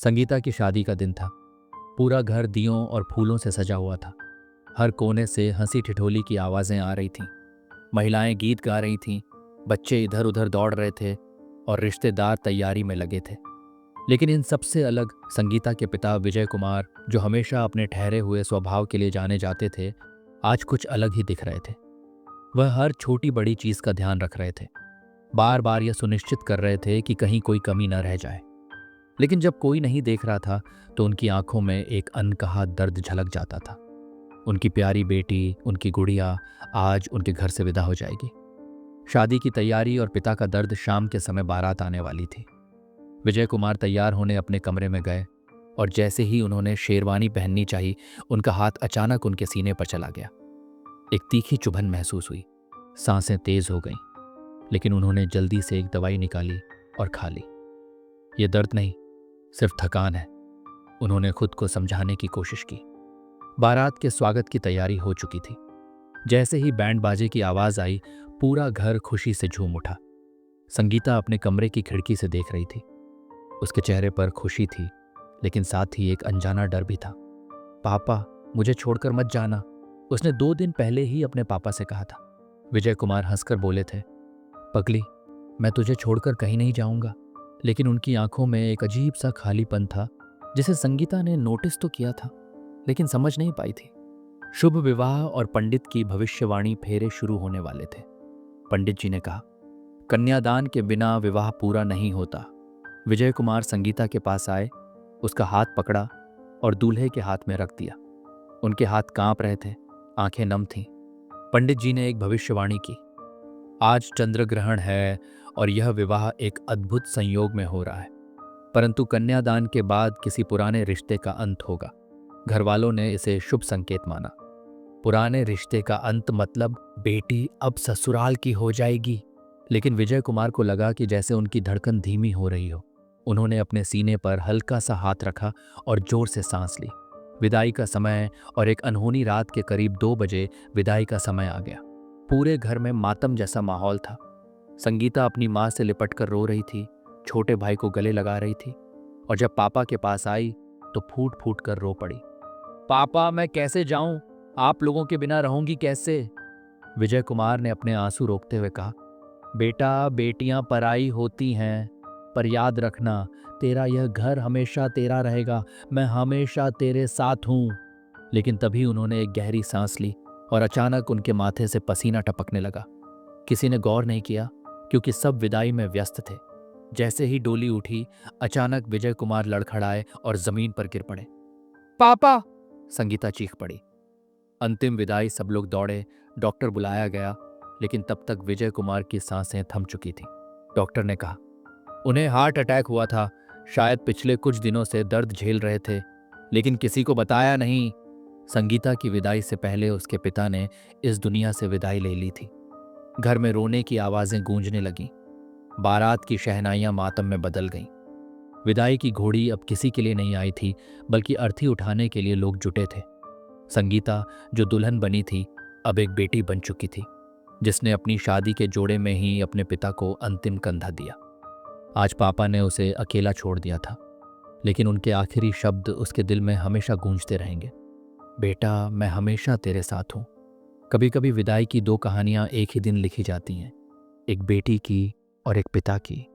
संगीता की शादी का दिन था। पूरा घर दियों और फूलों से सजा हुआ था। हर कोने से हंसी ठिठोली की आवाज़ें आ रही थीं। महिलाएं गीत गा रही थीं, बच्चे इधर उधर दौड़ रहे थे और रिश्तेदार तैयारी में लगे थे। लेकिन इन सबसे अलग संगीता के पिता विजय कुमार, जो हमेशा अपने ठहरे हुए स्वभाव के लिए जाने जाते थे, आज कुछ अलग ही दिख रहे थे। वह हर छोटी बड़ी चीज़ का ध्यान रख रहे थे। बार बार यह सुनिश्चित कर रहे थे कि कहीं कोई कमी न रह जाए। लेकिन जब कोई नहीं देख रहा था तो उनकी आंखों में एक अनकहा दर्द झलक जाता था। उनकी प्यारी बेटी, उनकी गुड़िया आज उनके घर से विदा हो जाएगी। शादी की तैयारी और पिता का दर्द। शाम के समय बारात आने वाली थी। विजय कुमार तैयार होने अपने कमरे में गए और जैसे ही उन्होंने शेरवानी पहननी चाहिए, उनका हाथ अचानक उनके सीने पर चला गया। एक तीखी चुभन महसूस हुई, सांसें तेज हो गईं, लेकिन उन्होंने जल्दी से एक दवाई निकाली और खा ली। ये दर्द नहीं, सिर्फ थकान है, उन्होंने खुद को समझाने की कोशिश की। बारात के स्वागत की तैयारी हो चुकी थी। जैसे ही बैंड बाजे की आवाज आई, पूरा घर खुशी से झूम उठा। संगीता अपने कमरे की खिड़की से देख रही थी। उसके चेहरे पर खुशी थी, लेकिन साथ ही एक अनजाना डर भी था। पापा, मुझे छोड़कर मत जाना, उसने 2 दिन पहले ही अपने पापा से कहा था। विजय कुमार हंसकर बोले थे, पगली, मैं तुझे छोड़कर कहीं नहीं जाऊंगा। लेकिन उनकी आंखों में एक अजीब सा खालीपन था, जिसे संगीता ने नोटिस तो किया था, लेकिन समझ नहीं पाई थी। शुभ विवाह और पंडित की भविष्यवाणी फेरे शुरू होने वाले थे। पंडित जी ने कहा, कन्यादान के बिना विवाह पूरा नहीं होता। विजय कुमार संगीता के पास आए, उसका हाथ पकड़ा और दूल्हे के हाथ में रख दिया। उनके हाथ कांप रहे थे, आंखें नम थीं। पंडित जी ने एक भविष्यवाणी की, आज चंद्र ग्रहण है और यह विवाह एक अद्भुत संयोग में हो रहा है, परंतु कन्यादान के बाद किसी पुराने रिश्ते का अंत होगा। घर वालों ने इसे शुभ संकेत माना। पुराने रिश्ते का अंत मतलब बेटी अब ससुराल की हो जाएगी। लेकिन विजय कुमार को लगा कि जैसे उनकी धड़कन धीमी हो रही हो। उन्होंने अपने सीने पर हल्का सा हाथ रखा और जोर से सांस ली। विदाई का समय, और एक अनहोनी रात के करीब 2 बजे विदाई का समय आ गया। पूरे घर में मातम जैसा माहौल था। संगीता अपनी माँ से लिपटकर रो रही थी, छोटे भाई को गले लगा रही थी, और जब पापा के पास आई तो फूट फूट कर रो पड़ी। पापा, मैं कैसे जाऊं? आप लोगों के बिना रहूंगी कैसे? विजय कुमार ने अपने आंसू रोकते हुए कहा, बेटा, बेटियां पराई होती हैं, पर याद रखना, तेरा यह घर हमेशा तेरा रहेगा। मैं हमेशा तेरे साथ हूं। लेकिन तभी उन्होंने एक गहरी सांस ली और अचानक उनके माथे से पसीना टपकने लगा। किसी ने गौर नहीं किया, क्योंकि सब विदाई में व्यस्त थे। जैसे ही डोली उठी, अचानक विजय कुमार लड़खड़ाए और जमीन पर गिर पड़े। पापा! संगीता चीख पड़ी। अंतिम विदाई सब लोग दौड़े, डॉक्टर बुलाया गया, लेकिन तब तक विजय कुमार की सांसें थम चुकी थीं। डॉक्टर ने कहा, उन्हें हार्ट अटैक हुआ था। शायद पिछले कुछ दिनों से दर्द झेल रहे थे, लेकिन किसी को बताया नहीं। संगीता की विदाई से पहले उसके पिता ने इस दुनिया से विदाई ले ली थी। घर में रोने की आवाजें गूंजने लगीं। बारात की शहनाइयां मातम में बदल गईं। विदाई की घोड़ी अब किसी के लिए नहीं आई थी, बल्कि अर्थी उठाने के लिए लोग जुटे थे। संगीता, जो दुल्हन बनी थी, अब एक बेटी बन चुकी थी, जिसने अपनी शादी के जोड़े में ही अपने पिता को अंतिम कंधा दिया। आज पापा ने उसे अकेला छोड़ दिया था, लेकिन उनके आखिरी शब्द उसके दिल में हमेशा गूंजते रहेंगे, बेटा, मैं हमेशा तेरे साथ हूं। कभी कभी विदाई की 2 कहानियां एक ही दिन लिखी जाती हैं, एक बेटी की और एक पिता की।